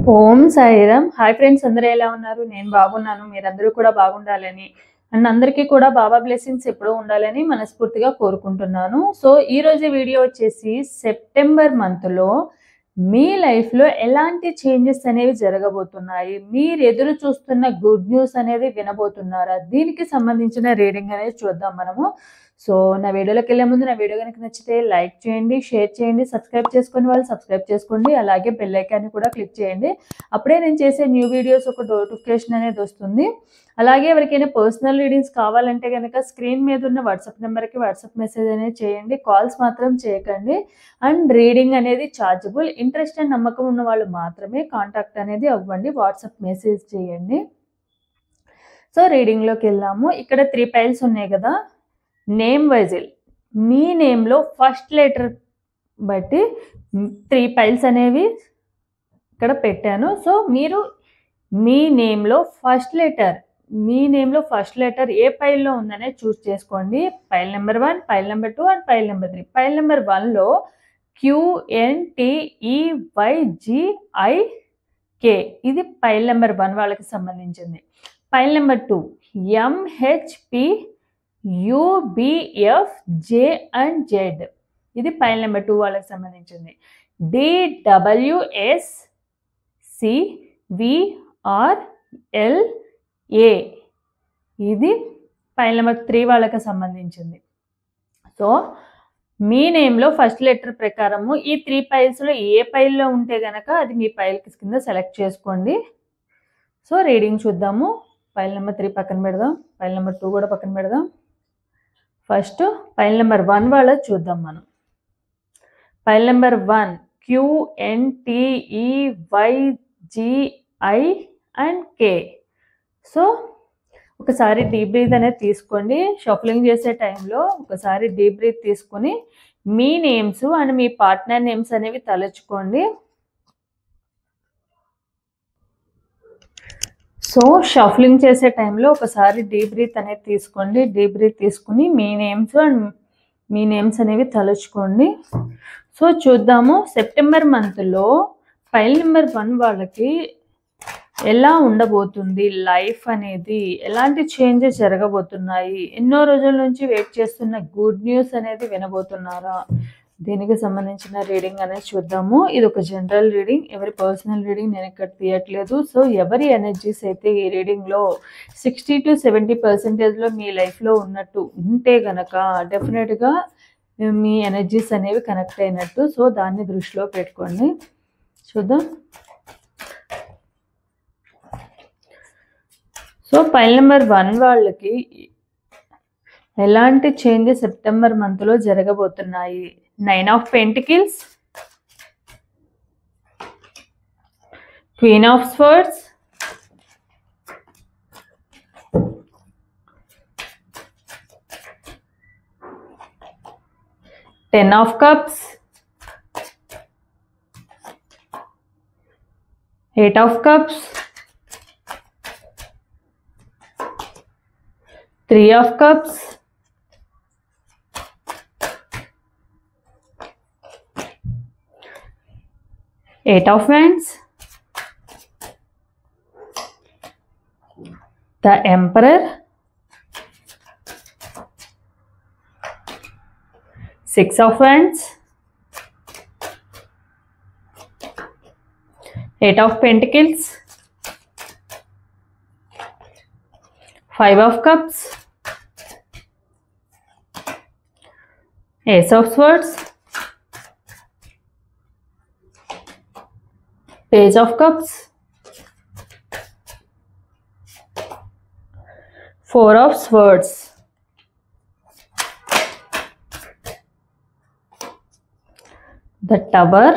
ఓం Sairam. Hi friends, అందరూ ఎలా ఉన్నారు? నేను బాగున్నాను. మీరందరూ కూడా బాగుండాలని అండ్ అందరికీ కూడా బాబా బ్లెస్సింగ్స్ ఎప్పుడూ ఉండాలని మనస్ఫూర్తిగా కోరుకుంటున్నాను. సో ఈ రోజు వీడియో వచ్చేసి సెప్టెంబర్ మంత్లో మీ లైఫ్లో ఎలాంటి చేంజెస్ అనేవి జరగబోతున్నాయి, మీరు ఎదురు చూస్తున్న గుడ్ న్యూస్ అనేది వినబోతున్నారా, దీనికి సంబంధించిన రీడింగ్ అనేది చూద్దాం మనము. సో నా వీడియోలోకి వెళ్ళే ముందు నా వీడియో కనుక నచ్చితే లైక్ చేయండి, షేర్ చేయండి, సబ్స్క్రైబ్ చేసుకుని వాళ్ళు సబ్స్క్రైబ్ చేసుకోండి, అలాగే బెల్ ఐకాన్ని కూడా క్లిక్ చేయండి. అప్పుడే నేను చేసే న్యూ వీడియోస్ ఒక నోటిఫికేషన్ అనేది వస్తుంది. అలాగే ఎవరికైనా పర్సనల్ రీడింగ్స్ కావాలంటే కనుక స్క్రీన్ మీద ఉన్న వాట్సాప్ నెంబర్కి వాట్సాప్ మెసేజ్ అనేది చేయండి, కాల్స్ మాత్రం చేయకండి. అండ్ రీడింగ్ అనేది ఛార్జబుల్. ఇంట్రెస్ట్ అండ్ నమ్మకం ఉన్న వాళ్ళు మాత్రమే కాంటాక్ట్ అనేది అవ్వండి, వాట్సాప్ మెసేజ్ చేయండి. సో రీడింగ్లోకి వెళ్దాము. ఇక్కడ 3 పైల్స్ ఉన్నాయి కదా, నేమ్ వైజిల్ మీ నేమ్లో ఫస్ట్ లెటర్ బట్టి 3 పైల్స్ అనేవి ఇక్కడ పెట్టాను. సో మీరు మీ నేమ్లో ఫస్ట్ లెటర్ ఏ పైల్లో ఉందనే చూస్ చేసుకోండి. File number 1, file number 2 and file number 3. File number 1లో QNTEYGIK, ఇది పైల్ నెంబర్ 1 వాళ్ళకి సంబంధించింది. పైల్ నెంబర్ 2 MHPUBFJ, ఇది పైల్ నెంబర్ 2 వాళ్ళకి సంబంధించింది. DWSCVRLA, ఇది పైల్ నెంబర్ 3 వాళ్ళకి సంబంధించింది. సో మీ నేమ్లో ఫస్ట్ లెటర్ ప్రకారము ఈ 3 పైల్స్లో ఏ పైల్లో ఉంటే గనక అది మీ పైల్ కింద సెలెక్ట్ చేసుకోండి. సో రీడింగ్ చూద్దాము. పైల్ నెంబర్ 3 పక్కన పెడదాం, పైల్ నెంబర్ 2 కూడా పక్కన పెడదాం. ఫస్ట్ పైల్ నెంబర్ 1 వాళ్ళది చూద్దాం మనం. File number 1 QNTEYGI and K. So ఒకసారి డీప్ బ్రీత్ అనేది తీసుకోండి. షఫలింగ్ చేసే టైంలో ఒకసారి డీప్ బ్రీత్ తీసుకొని మీ నేమ్స్ అండ్ మీ పార్ట్నర్ నేమ్స్ అనేవి తలుచుకోండి. సో షఫలింగ్ చేసే టైంలో ఒకసారి డీప్ బ్రీత్ అనేది తీసుకోండి. డీప్ బ్రీత్ తీసుకుని మీ నేమ్స్ అనేవి తలుచుకోండి. సో చూద్దాము సెప్టెంబర్ మంత్లో పైల్ నెంబర్ 1 వాళ్ళకి ఎలా ఉండబోతుంది లైఫ్ అనేది, ఎలాంటి చేంజెస్ జరగబోతున్నాయి, ఎన్నో రోజుల నుంచి వెయిట్ చేస్తున్న గుడ్ న్యూస్ అనేది వినబోతున్నారా, దీనికి సంబంధించిన రీడింగ్ అనేది చూద్దాము. ఇది ఒక జనరల్ రీడింగ్, ఎవరి పర్సనల్ రీడింగ్ నేను ఇక్కడ తీయట్లేదు. సో ఎవరి ఎనర్జీస్ అయితే ఈ రీడింగ్లో 60 to 70% మీ లైఫ్లో ఉన్నట్టు ఉంటే గనక డెఫినెట్గా మీ ఎనర్జీస్ అనేవి కనెక్ట్ అయినట్టు. సో దాన్ని దృష్టిలో పెట్టుకోండి. చూద్దాం. సో పైల్ నెంబర్ 1 వాళ్ళకి ఎలాంటి చేంజెస్ సెప్టెంబర్ మంత్లో జరగబోతున్నాయి. 9 of Pentacles, Queen of Swords, Ten of Cups, 8 of Cups, 3 of Cups, 8 of Wands, the Emperor, 6 of Wands, 8 of Pentacles, 5 of Cups, Ace of Swords, Page of Cups, 4 of Swords, the Tower,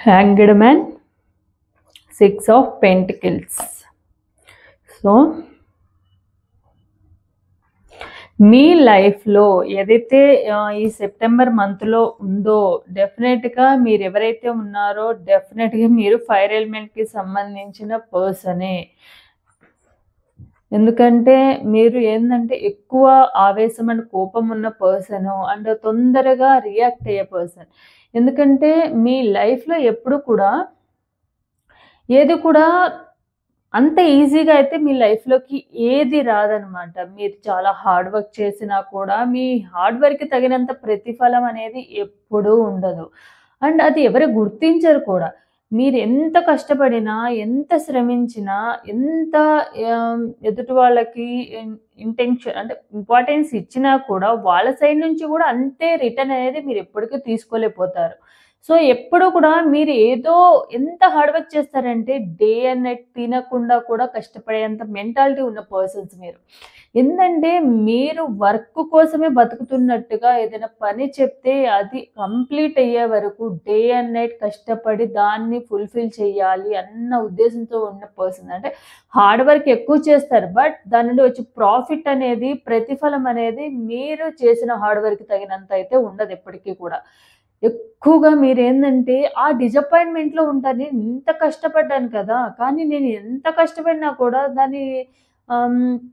Hanged Man, 6 of Pentacles. So మీ లైఫ్లో ఏదైతే ఈ September మంత్లో ఉందో డెఫినెట్గా మీరు ఎవరైతే ఉన్నారో డెఫినెట్గా మీరు ఫైర్ ఎలిమెంట్కి సంబంధించిన పర్సనే. ఎందుకంటే మీరు ఏందంటే ఎక్కువ ఆవేశం అండ్ కోపం ఉన్న పర్సను అండ్ తొందరగా రియాక్ట్ అయ్యే పర్సన్. ఎందుకంటే మీ లైఫ్‌లో ఎప్పుడు కూడా ఏది కూడా అంత ఈజీగా అయితే మీ లైఫ్‌లోకి ఏది రాదనమాట. మీరు చాలా హార్డ్ వర్క్ చేసినా కూడా మీ హార్డ్ వర్క్‌కి తగినంత ప్రతిఫలం అనేది ఎప్పుడూ ఉండదు. అండ్ అది ఎవరు గుర్తించరు కూడా. మీరెంత కష్టపడినా, ఎంత శ్రమించినా, ఎంత ఎదుటి వాళ్ళకి అంటే ఇంపార్టెన్స్ ఇచ్చినా కూడా వాళ్ళ సైడ్ నుంచి కూడా అంతే రిటర్న్ అనేది మీరెప్పటికీ తీసుకోలేకపోతారు. సో, ఎప్పుడు కూడా మీరు ఏదో ఎంత హార్డ్ వర్క్ చేస్తారంటే డే అండ్ నైట్ తినకుండా కూడా కష్టపడేంత మెంటాలిటీ ఉన్న పర్సన్స్ మీరు. ఏందంటే మీరు వర్క్ కోసమే బతుకుతున్నట్టుగా ఏదైనా పని చెప్తే అది కంప్లీట్ అయ్యే వరకు డే అండ్ నైట్ కష్టపడి దాన్ని ఫుల్‌ఫిల్ చేయాలి అన్న ఉద్దేశంతో ఉన్న పర్సన్. అంటే హార్డ్ వర్క్ ఎక్కువ చేస్తారు. బట్ దాని నుండి వచ్చే ప్రాఫిట్ అనేది, ప్రతిఫలం అనేది మీరు చేసిన హార్డ్ వర్క్‌కి తగినంత అయితే ఉండదు ఎప్పటికి కూడా. ఎక్కువగా మీరేందంటే, ఆ డిసప్పాయింట్‌మెంట్‌లో ఉంటారు. నేను ఇంత కష్టపడ్డాను కదా! కానీ నేను ఎంత కష్టపడినా కూడా దాని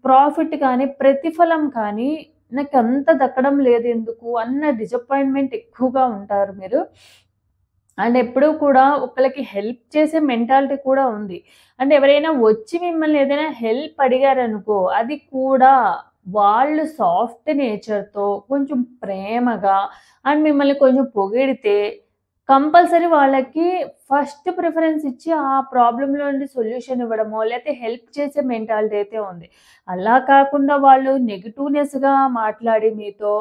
ప్రాఫిట్ కానీ, ప్రతిఫలం కానీ నాకంత దక్కడం లేదెందుకు అన్న డిసప్పాయింట్‌మెంట్ ఎక్కువగా ఉంటారు మీరు. అండ్ ఎప్పుడూ కూడా ఒకళ్ళకి హెల్ప్ చేసే మెంటాలిటీ కూడా ఉంది. అంటే ఎవరైనా వచ్చి మిమ్మల్ని ఏదైనా హెల్ప్ అడిగారనుకో, అది కూడా వాళ్ళు సాఫ్ట్ నేచర్‌తో కొంచెం ప్రేమగా అండ్ మిమ్మల్ని కొంచెం పొగిడితే కంపల్సరీ వాళ్ళకి ఫస్ట్ ప్రిఫరెన్స్ ఇచ్చి ఆ ప్రాబ్లమ్‌లో నుండి సొల్యూషన్ ఇవ్వడమో, లేతే హెల్ప్ చేసే మెంటాలిటీ అయితే ఉంది. అలా కాకుండా వాళ్ళు నెగెటివ్‌నెస్‌గా మాట్లాడి మీతో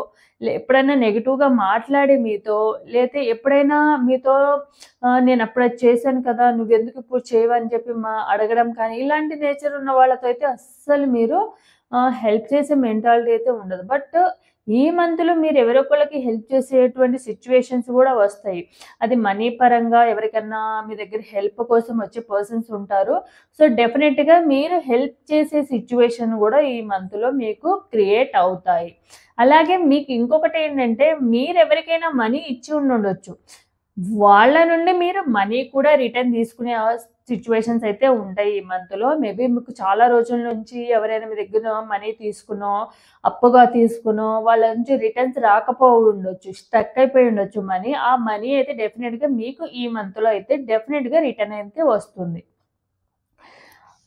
ఎప్పుడైనా నెగెటివ్‌గా మాట్లాడి మీతో లేతే ఎప్పుడైనా మీతో నేనప్పుడు అది చేశాను కదా! నువ్వెందుకు ఇప్పుడు చేయవు అని చెప్పి అడగడం కానీ, ఇలాంటి నేచర్ ఉన్న వాళ్ళతో అయితే అస్సలు మీరు హెల్ప్ చేసే మెంటాలిటీ అయితే ఉండదు. బట్ ఈ మంత్‌లో మీరు ఎవరో ఒకళ్ళకి హెల్ప్ చేసేటువంటి సిట్యుయేషన్స్ గూడా వస్తాయి. అది మనీ పరంగా ఎవరికన్నా మీ దగ్గర హెల్ప్ కోసం వచ్చే పర్సన్స్ ఉంటారు. సో, డెఫినిట్‌గా మీరు హెల్ప్ చేసే సిట్యుయేషన్ గూడా ఈ మంత్‌లో మీకు క్రియేట్ అవుతాయి. అలాగే మీకు ఇంకొకటేంటంటే మీరెవరికైనా మనీ ఇచ్చి ఉండుండొచ్చు. వాళ్ళ నుండి మీరు మనీ కూడా రిటర్న్ తీసుకునే సిట్యుయేషన్స్ అయితే ఉంటాయి ఈ మంత్‌లో. మేబీ మీకు చాలా రోజుల నుంచి ఎవరైనా మీ దగ్గర మనీ తీసుకునో, అప్పుగా తీసుకునో వాళ్ళ నుంచి రిటర్న్స్ రాకపోయుండొచ్చు. స్ట్రక్ అయిపోయి ఉండొచ్చు మనీ. ఆ మనీ అయితే డెఫినిట్‌గా మీకు ఈ మంత్‌లో అయితే డెఫినిట్‌గా రిటర్న్ అయితే వస్తుంది.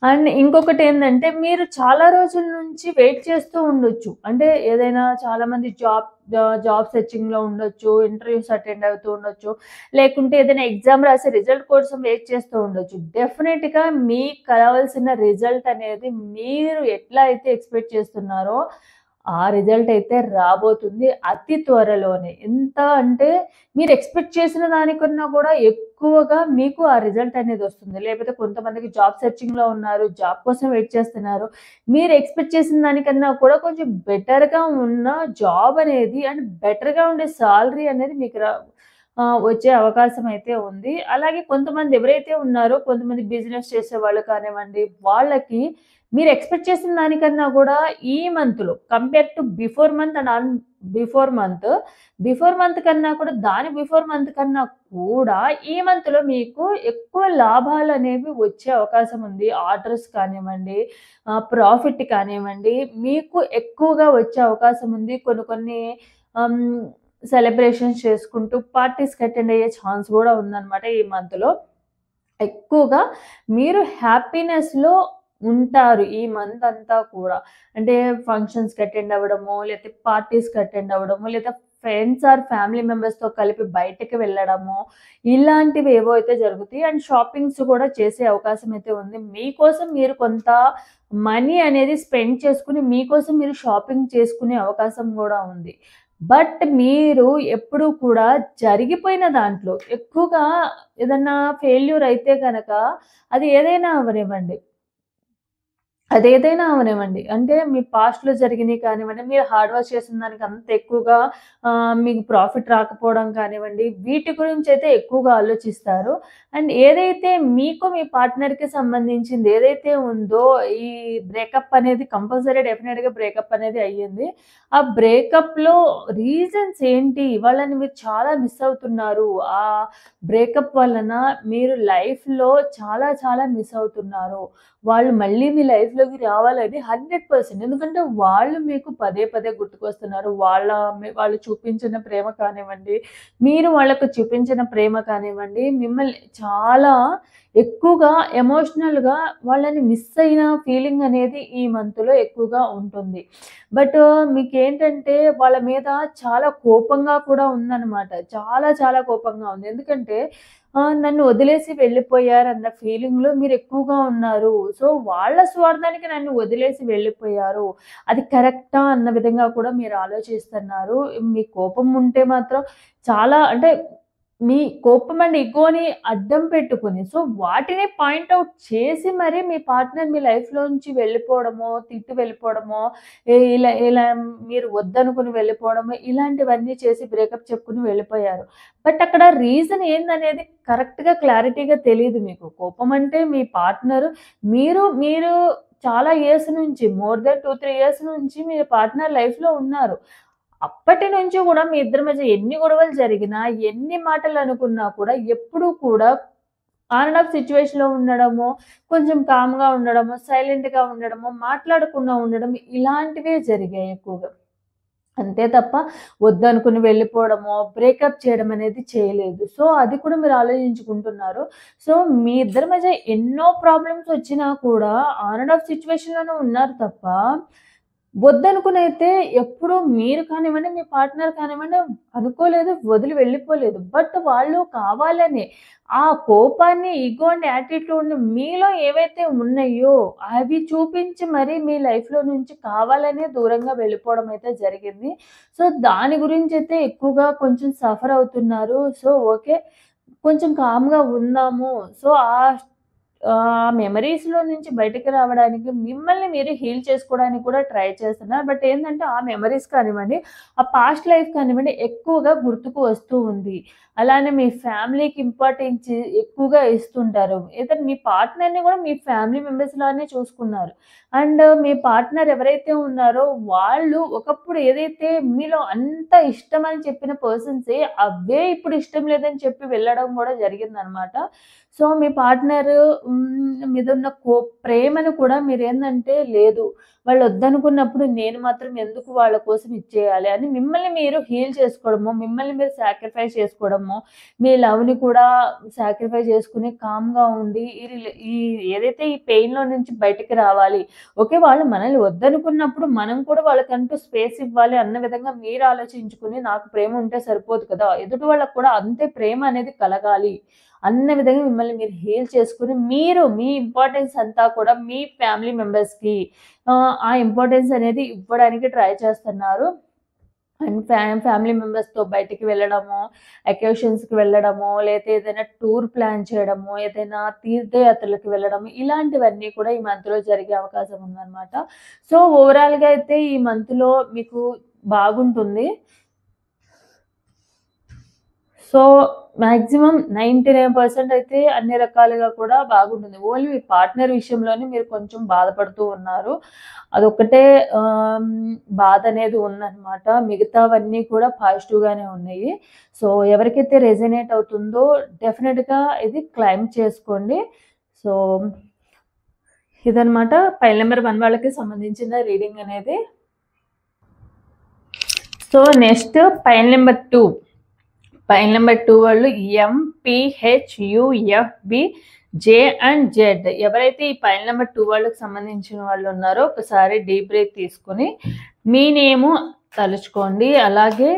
అండ్ ఇంకొకటేందంటే, మీరు చాలా రోజుల నుంచి వెయిట్ చేస్తూ ఉండొచ్చు. అంటే ఏదైనా చాలామంది జాబ్ సెర్చింగ్‌లో ఉండొచ్చు, ఇంటర్‌వ్యూస్ అటెండ్ అవుతూ ఉండొచ్చు, లేకుంటే ఏదైనా ఎగ్జామ్ రాసి రిజల్ట్ కోసం వెయిట్ చేస్తూ ఉండొచ్చు. డెఫినిట్‌గా మీకు కావాల్సిన రిజల్ట్ అనేది మీరు ఎట్లా అయితే ఎక్స్‌పెక్ట్ చేస్తున్నారో, ఆ రిజల్ట్ అయితే రాబోతుంది అతి త్వరలోనే. ఎంత అంటే మీరు ఎక్స్‌పెక్ట్ చేసిన దానికన్నా కూడా ఎక్కువగా మీకు ఆ రిజల్ట్ అనేదొస్తుంది. లేకపోతే కొంతమందికి జాబ్ సెర్చింగ్‌లో ఉన్నారు. జాబ్ కోసం వెయిట్ చేస్తున్నారు. మీరు ఎక్స్‌పెక్ట్ చేసిన దానికన్నా కూడా కొంచెం బెటర్‌గా ఉన్న జాబ్ అనేది అండ్ బెటర్‌గా ఉండే సాలరీ అనేది మీకు వచ్చే అవకాశం అయితే ఉంది. అలాగే కొంతమంది ఎవరైతే ఉన్నారో కొంతమంది బిజినెస్ చేసేవాళ్ళు కానివ్వండి, వాళ్ళకి మీరు ఎక్స్‌పెక్ట్ చేసిన దానికన్నా కూడా ఈ మంత్‌లో compare to before month, before month కన్నా కూడా దాని బిఫోర్ మంత్ కన్నా కూడా ఈ మంత్‌లో మీకు ఎక్కువ లాభాలనేవి వచ్చే అవకాశం ఉంది. ఆర్డర్స్ కానివ్వండి, ప్రాఫిట్ కానివ్వండి, మీకు ఎక్కువగా వచ్చే అవకాశం ఉంది. కొన్ని కొన్ని ఆహ్, సెలబ్రేషన్స్ చేసుకుంటూ పార్టీస్‌కి అటెండ్ అయ్యే ఛాన్స్ గూడా ఉందన్నమాట ఈ మంత్‌లో. ఎక్కువగా మీరు హ్యాపీనెస్‌లో ఉంటారు ఈ మంత్ అంతా కూడా. అంటే ఫంక్షన్స్‌కి అటెండ్ అవ్వడమో, లేతే పార్టీస్‌కి అటెండ్ అవ్వడమో, లేదా ఫ్రెండ్స్ ఆర్ ఫ్యామిలీ మెంబర్స్‌తో కలిపి బయటకి వెళ్ళడమో, ఇలాంటివి ఏవో అయితే జరుగుతాయి. అండ్ షాపింగ్స్ కూడా చేసే అవకాశం అయితే ఉంది. మీకోసం మీరు కొంత మనీ అనేది స్పెండ్ చేసుకొని, మీకోసం మీరు షాపింగ్ చేసుకునే అవకాశం గూడా ఉంది. బట్ మీరు ఎప్పుడూ కూడా జరిగిపోయిన దాంట్లో ఎక్కువగా ఏదన్నా ఫెయిల్యూర్ అయితే గనక అది ఏదైనా అవ్వనివ్వండి. అదేదైనా అవనివ్వండి. అంటే మీ పాస్ట్‌లో జరిగినయి కానివ్వండి, మీరు హార్డ్ వర్క్ చేసిన దానికి అంత ఎక్కువగా మీకు ప్రాఫిట్ రాకపోవడం కానివ్వండి, వీటి గురించయితే ఎక్కువగా ఆలోచిస్తారు. అండ్ ఏదైతే మీకు మీ పార్ట్నర్‌కి సంబంధించింది ఏదైతే ఉందో, ఈ బ్రేకప్ అనేది కంపల్సరీ డెఫినిట్‌గా బ్రేకప్ అనేది అయ్యింది. ఆ బ్రేకప్‌లో రీజన్స్ ఏంటి? వాళ్ళని మీరు చాలా మిస్ అవుతున్నారు. ఆ బ్రేకప్ వలన మీరు లైఫ్‌లో చాలా చాలా మిస్ అవుతున్నారు. వాళ్ళు మళ్ళీ మీ లైఫ్‌లోకి లైఫ్లోకి రావాలని 100%. ఎందుకంటే వాళ్ళు మీకు పదే పదే గుర్తుకొస్తున్నారు. వాళ్ళు చూపించిన ప్రేమ కానివ్వండి, మీరు వాళ్ళకు చూపించిన ప్రేమ కానివ్వండి, మిమ్మల్ని చాలా ఎక్కువగా ఎమోషనల్‌గా వాళ్ళని మిస్ అయిన ఫీలింగ్ అనేది ఈ మంత్‌లో ఎక్కువగా ఉంటుంది. బట్ మీకేంటంటే వాళ్ళ మీద చాలా కోపంగా కూడా ఉందన్నమాట. చాలా చాలా కోపంగా ఉంది. ఎందుకంటే నన్ను వదిలేసి వెళ్ళిపోయారన్న ఫీలింగ్‌లో మీరెక్కువగా ఉన్నారు. సో, వాళ్ళ స్వార్థానికి నన్ను వదిలేసి వెళ్ళిపోయారు. అది కరెక్టా అన్న విధంగా కూడా మీరు ఆలోచిస్తున్నారు. మీ కోపం ఉంటే మాత్రం చాలా అంటే మీ కోపం అండ్ ఇగోని అడ్డం పెట్టుకొని, సో, వాటిని పాయింట్ ఔట్ చేసి మరి మీ పార్ట్నర్ మీ లైఫ్‌లోంచి వెళ్ళిపోవడమో, తిట్టి వెళ్ళిపోవడమో, ఇలా ఇలా మీరు వద్దనుకుని వెళ్ళిపోవడమో, ఇలాంటివన్నీ చేసి బ్రేకప్ చెప్పుకొని వెళ్ళిపోయారు. బట్ అక్కడ రీజన్ ఏందనేది కరెక్ట్‌గా క్లారిటీగా తెలీదు మీకు. కోపం అంటే మీ పార్ట్నర్ మీరు చాలా ఇయర్స్ నుంచి మోర్ థాన్ 2, 3 ఇయర్స్ నుంచి మీ పార్ట్నర్ లైఫ్‌లో ఉన్నారు. అప్పటి నుంచి గూడా మీ ఇద్దరి మధ్య ఎన్ని గొడవలు జరిగినా, ఎన్ని మాటలనుకున్నా కూడా ఎప్పుడూ కూడా ఆన్ అండ్ ఆఫ్ సిట్యుయేషన్‌లో ఉండడమో, కొంచెం కామ్‌గా ఉండడమో, సైలెంట్‌గా ఉండడమో, మాట్లాడకుండా ఉండడం ఇలాంటివే జరిగాయి ఎక్కువగా. అంతే తప్ప వద్దనుకుని వెళ్ళిపోవడమో, బ్రేకప్ చేయడం అనేది చేయలేదు. సో, అది కూడా మీరు ఆలోచించుకుంటున్నారు. సో, మీ ఇద్దరి మధ్య ఎన్నో ప్రాబ్లమ్స్ వచ్చినా కూడా ఆన్ అండ్ ఆఫ్ సిట్యుయేషన్‌లోనే ఉన్నారు తప్ప వద్దనుకునైతే ఎప్పుడూ మీరు కానివ్వండి, మీ పార్ట్నర్ కానివ్వండి అనుకోలేదు, వదిలి వెళ్ళిపోలేదు. బట్ వాళ్ళు కావాలని ఆ కోపాన్ని, ఇగో అండ్ యాటిట్యూడ్‌ని మీలో ఏవైతే ఉన్నాయో అవి చూపించి మరి మీ లైఫ్‌లో నుంచి కావాలనే దూరంగా వెళ్ళిపోవడం అయితే జరిగింది. సో, దాని గురించైతే ఎక్కువగా కొంచెం సఫర్ అవుతున్నారు. So, okay. కొంచెం కామ్‌గా ఉందాము. సో, మెమరీస్‌లో నుంచి బయటికి రావడానికి మిమ్మల్ని మీరు హీల్ చేసుకోవడానికి కూడా ట్రై చేస్తున్నారు. బట్ ఏందంటే ఆ మెమరీస్ కానివ్వండి, ఆ పాస్ట్ లైఫ్ కానివ్వండి ఎక్కువగా గుర్తుకు వస్తూ ఉంది. అలానే మీ ఫ్యామిలీకి ఇంపార్టెన్స్ ఎక్కువగా ఇస్తుంటారు. ఏదైనా మీ పార్ట్నర్‌ని కూడా మీ ఫ్యామిలీ మెంబర్స్ లానే చూసుకున్నారు. అండ్ మీ పార్ట్నర్ ఎవరైతే ఉన్నారో వాళ్ళు ఒకప్పుడు ఏదైతే మీలో అంత ఇష్టమని చెప్పిన పర్సన్సే అవే ఇప్పుడు ఇష్టం లేదని చెప్పి వెళ్ళడం కూడా జరిగిందనమాట. సో, మీ పార్ట్నరు మీదున్న ప్రేమను కూడా మీరేందంటే లేదు. వాళ్ళొద్దనుకున్నప్పుడు నేను మాత్రం ఎందుకు వాళ్ళ కోసం ఇచ్చేయాలి అని మిమ్మల్ని మీరు హీల్ చేసుకోవడమో, మిమ్మల్ని మీరు సాక్రిఫైస్ చేసుకోవడమో, మీ లవ్‌ని కూడా సాక్రిఫైస్ చేసుకొని కామ్‌గా ఉండి ఈ ఏదైతే ఈ పెయిన్‌లో నుంచి బయటికి రావాలి. ఓకే. వాళ్ళు మనల్ని వద్దనుకున్నప్పుడు మనం కూడా వాళ్ళకంటూ స్పేస్ ఇవ్వాలి అన్న విధంగా మీరు ఆలోచించుకొని నాకు ప్రేమ ఉంటే సరిపోదు కదా! ఎదుటి వాళ్ళకి కూడా అంతే ప్రేమ అనేది కలగాలి. అన్న విధంగా మిమ్మల్ని మీరు హీల్ చేసుకొని, మీరు మీ ఇంపార్టెన్స్ అంతా కూడా మీ ఫ్యామిలీ మెంబర్స్‌కి ఆ ఇంపార్టెన్స్ అనేది ఇవ్వడానికి ట్రై చేస్తున్నారు. అండ్ ఫ్యామిలీ మెంబర్స్‌తో బయటికి వెళ్ళడమో, అకేషన్స్‌కి వెళ్ళడమో, లేతే ఏదైనా టూర్ ప్లాన్ చేయడమో, ఏదైనా తీర్థయాత్రలకు వెళ్ళడము, ఇలాంటివన్నీ కూడా ఈ మంత్‌లో జరిగే అవకాశం ఉందనమాట. సో, ఓవరాల్‌గా అయితే ఈ మంత్‌లో మీకు బాగుంటుంది. సో, మాక్సిమం 99% అయితే అన్ని రకాలుగా కూడా బాగుంటుంది. ఓన్లీ మీ పార్ట్నర్ విషయంలోనే మీరు కొంచెం బాధపడుతూ ఉన్నారు. అదొక్కటే బాధనేది ఉందనమాట. మిగతావన్నీ కూడా పాజిటివ్‌గానే ఉన్నాయి. సో, ఎవరికైతే రెజొనేట్ అవుతుందో డెఫినిట్‌గా ఇది క్లెయిమ్ చేసుకోండి. సో, ఇదనమాట పైల్ నంబర్ 1 వాళ్ళకి సంబంధించిన రీడింగ్ అనేది. So, next pile number 2. Pile number 2 వాళ్ళు MPHUFB జే అండ్ జెడ్. ఎవరైతే ఈ పైల్ నంబర్ 2 వాళ్ళకి సంబంధించిన వాళ్ళు ఉన్నారో ఒకసారి డీప్ బ్రీత్ తీసుకొని మీ నేము తలుచుకోండి. అలాగే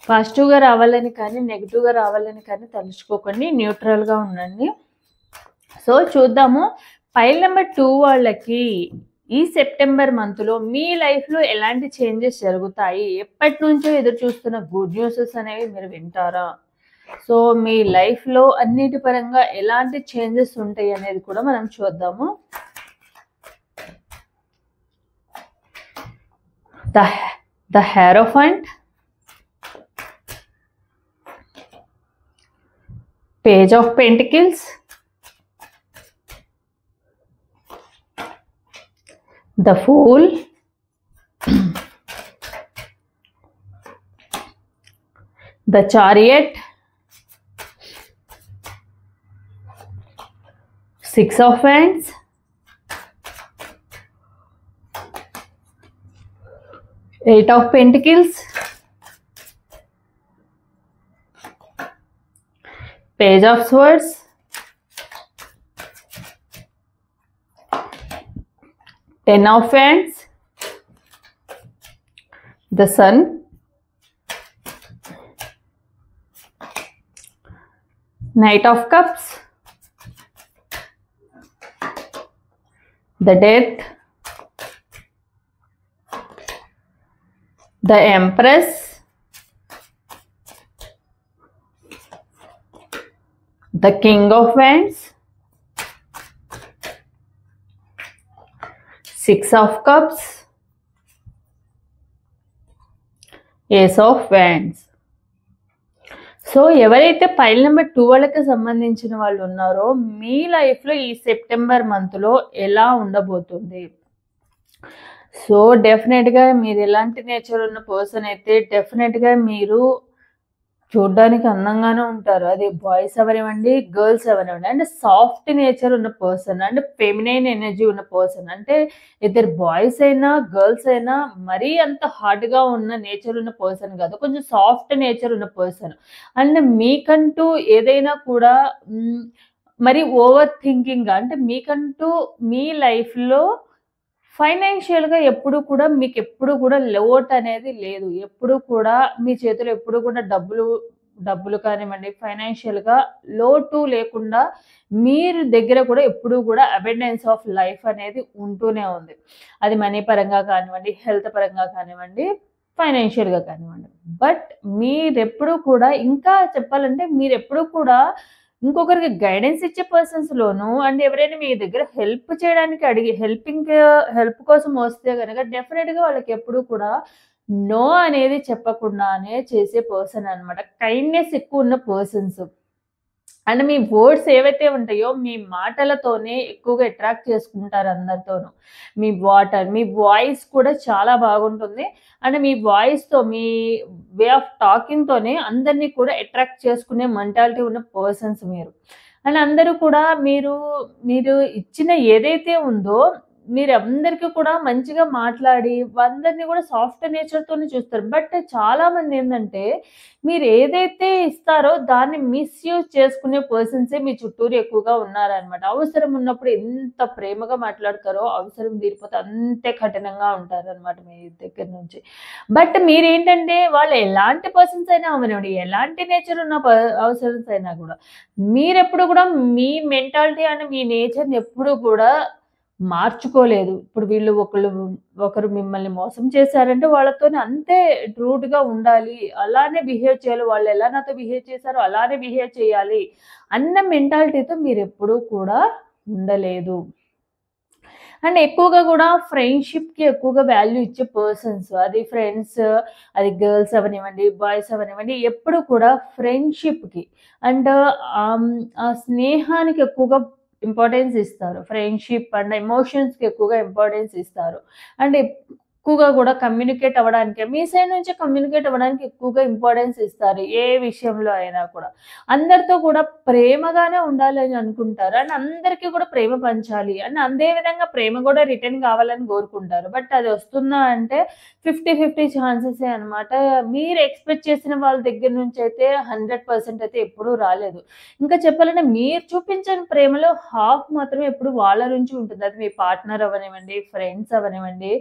పాజిటివ్‌గా రావాలని కానీ, నెగెటివ్‌గా రావాలని కానీ తలుచుకోకండి. న్యూట్రల్‌గా ఉండండి. సో, చూద్దాము పైల్ నంబర్ 2 వాళ్ళకి ఈ సెప్టెంబర్ మంత్‌లో మీ లైఫ్‌లో ఎలాంటి చేంజెస్ జరుగుతాయి? ఎప్పటినుంచో ఎదురు చూస్తున్న గుడ్ న్యూసెస్ అనేవి మీరు వింటారా? సో, మీ లైఫ్‌లో అన్నిటి పరంగా ఎలాంటి చేంజెస్ ఉంటాయి అనేది కూడా మనం చూద్దాము. The hierophant, page of pentacles, the Fool, the Chariot, 6 of Wands, Eight of Pentacles, Page of Swords, Ten of Wands, the Sun, Knight of Cups, the Death, the Empress, the King of Wands, Six of Cups, Ace of Wands. So ఎవరైతే pile number 2 వాళ్ళకి సంబంధించిన వాళ్ళు ఉన్నారో మీ లైఫ్లో ఈ September మంత్లో ఎలా ఉండబోతుంది? సో డెఫినెట్గా మీరు ఎలాంటి నేచర్ ఉన్న పర్సన్ అయితే డెఫినెట్గా మీరు చూడడానికి అందంగానే ఉంటారు. అది బాయ్స్ అవనివ్వండి, గర్ల్స్ అవనివ్వండి. అంటే సాఫ్ట్ నేచర్ ఉన్న పర్సన్, అంటే ఫెమినైన్ ఎనర్జీ ఉన్న పర్సన్. అంటే ఇద్దరు బాయ్స్ అయినా గర్ల్స్ అయినా మరీ అంత హార్డ్గా ఉన్న నేచర్ ఉన్న పర్సన్ కాదు, కొంచెం సాఫ్ట్ నేచర్ ఉన్న పర్సన్. అండ్ మీకంటూ ఏదైనా కూడా మరి ఓవర్ థింకింగ్, అంటే మీకంటూ మీ లైఫ్లో ఫైనాన్షియల్గా ఎప్పుడు కూడా మీకు ఎప్పుడు కూడా లోట్ అనేది లేదు. ఎప్పుడు కూడా మీ చేతిలో ఎప్పుడు కూడా డబ్బులు కానివ్వండి, ఫైనాన్షియల్గా లోటు లేకుండా మీరు దగ్గర కూడా ఎప్పుడు కూడా అబెండెన్స్ ఆఫ్ లైఫ్ అనేది ఉంటూనే ఉంది. అది మనీ పరంగా కానివ్వండి, హెల్త్ పరంగా కానివ్వండి, ఫైనాన్షియల్గా కానివ్వండి. బట్ మీరెప్పుడు కూడా ఇంకా చెప్పాలంటే మీరెప్పుడు కూడా ఇంకొకరికి గైడెన్స్ ఇచ్చే పర్సన్స్‌లోను అండ్ ఎవరైనా మీ దగ్గర హెల్ప్ చేయడానికి అడిగి హెల్ప్ కోసం వస్తే గనక డెఫినిట్‌గా వాళ్ళకెప్పుడు కూడా నో అనేది చెప్పకుండానే చేసే పర్సన్ అనమాట. కైండ్‌నెస్ ఎక్కువున్న పర్సన్స్. అండ్ మీ వర్డ్స్ ఏవైతే ఉంటాయో మీ మాటలతోనే ఎక్కువగా అట్రాక్ట్ చేసుకుంటారు అందరితోనూ. మీ వాయిస్ కూడా చాలా బాగుంటుంది. And me వాయిస్‌తో, me way of టాకింగ్‌తోనే అందరిని కూడా అట్రాక్ట్ చేసుకునే మెంటాలిటీ ఉన్న పర్సన్స్ మీరు. అండ్ అందరూ కూడా మీరు ఇచ్చిన ఏదైతే ఉందో మీరందరికీ కూడా మంచిగా మాట్లాడి అందరిని కూడా సాఫ్ట్ నేచర్‌తోనే చూస్తారు. బట్ చాలామంది ఏందంటే మీరు ఏదైతే ఇస్తారో దాన్ని మిస్‌యూజ్ చేసుకునే పర్సన్సే మీ చుట్టూరు ఎక్కువగా ఉన్నారనమాట. అవసరం ఉన్నప్పుడు ఎంత ప్రేమగా మాట్లాడతారో, అవసరం తీరిపోతే అంతే కఠినంగా ఉంటారనమాట మీ దగ్గర నుంచి. బట్ మీరేంటంటే వాళ్ళు ఎలాంటి పర్సన్స్ అయినా అవనివ్వండి, ఎలాంటి నేచర్ ఉన్న పర్సన్స్ అయినా కూడా మీరెప్పుడు కూడా మీ మెంటాలిటీ అండ్ మీ నేచర్‌ని ఎప్పుడు కూడా మార్చుకోలేదు. ఇప్పుడు ఒకరు మిమ్మల్ని మోసం చేశారంటే వాళ్ళతోని అంతే రూడ్‌గా ఉండాలి. అలానే బిహేవ్ చేయాలి. వాళ్ళు ఎలా నాతో బిహేవ్ చేశారో అలానే బిహేవ్ చేయాలి అన్న మెంటాలిటీతో మీరెప్పుడూ కూడా ఉండలేదు. అండ్ ఎక్కువగా కూడా ఫ్రెండ్‌షిప్‌కి ఎక్కువగా వాల్యూ ఇచ్చే పర్సన్స్. అది ఫ్రెండ్స్, అది గర్ల్స్ అవ్వనివ్వండి, బాయ్స్ అవ్వనివ్వండి, ఎప్పుడు కూడా ఫ్రెండ్‌షిప్‌కి అండ్ ఆ స్నేహానికి ఎక్కువగా ఇంపార్టెన్స్ ఇస్తారు. ఫ్రెండ్‌షిప్ అండ్ ఎమోషన్స్‌కి ఎక్కువగా ఇంపార్టెన్స్ ఇస్తారు. అండ్ ఎక్కువగా కూడా కమ్యూనికేట్ అవ్వడానికి మీ సైడ్ నుంచి కమ్యూనికేట్ అవ్వడానికి ఎక్కువగా ఇంపార్టెన్స్ ఇస్తారు. ఏ విషయంలో అయినా కూడా. అందరితో కూడా ప్రేమగానే ఉండాలని అనుకుంటారు. అండ్ అందరికీ కూడా ప్రేమ పంచాలి. అండ్ అదే విధంగా ప్రేమ కూడా రిటర్న్ కావాలని కోరుకుంటారు. బట్ అది వస్తుందా అంటే 50-50 ఛాన్సెసే అనమాట. మీరు ఎక్స్‌పెక్ట్ చేసిన వాళ్ళ దగ్గర నుంచి అయితే 100% అయితే ఎప్పుడూ రాలేదు. ఇంకా చెప్పాలంటే మీరు చూపించిన ప్రేమలో హాఫ్ మాత్రమే ఎప్పుడు వాళ్ళ నుంచి ఉంటుంది. అది మీ పార్ట్నర్ అవ్వనివ్వండి, ఫ్రెండ్స్ అవ్వనివ్వండి,